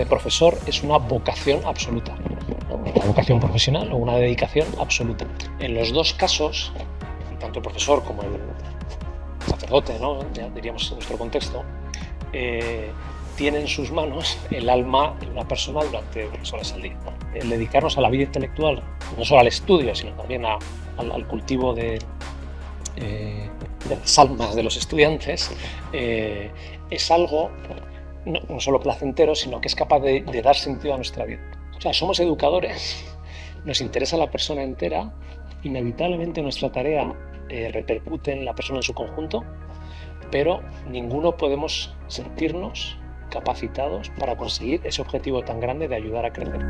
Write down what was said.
de profesor es una vocación absoluta, ¿no? Una vocación profesional o una dedicación absoluta. En los dos casos, tanto el profesor como el sacerdote, ¿no? Ya diríamos en nuestro contexto, tiene en sus manos el alma de una persona durante 3 horas al día. El dedicarnos a la vida intelectual, no solo al estudio, sino también al cultivo de las almas de los estudiantes, es algo no solo placentero, sino que es capaz de dar sentido a nuestra vida. O sea, somos educadores, nos interesa la persona entera, inevitablemente nuestra tarea repercute en la persona en su conjunto, pero ninguno podemos sentirnos capacitados para conseguir ese objetivo tan grande de ayudar a crecer.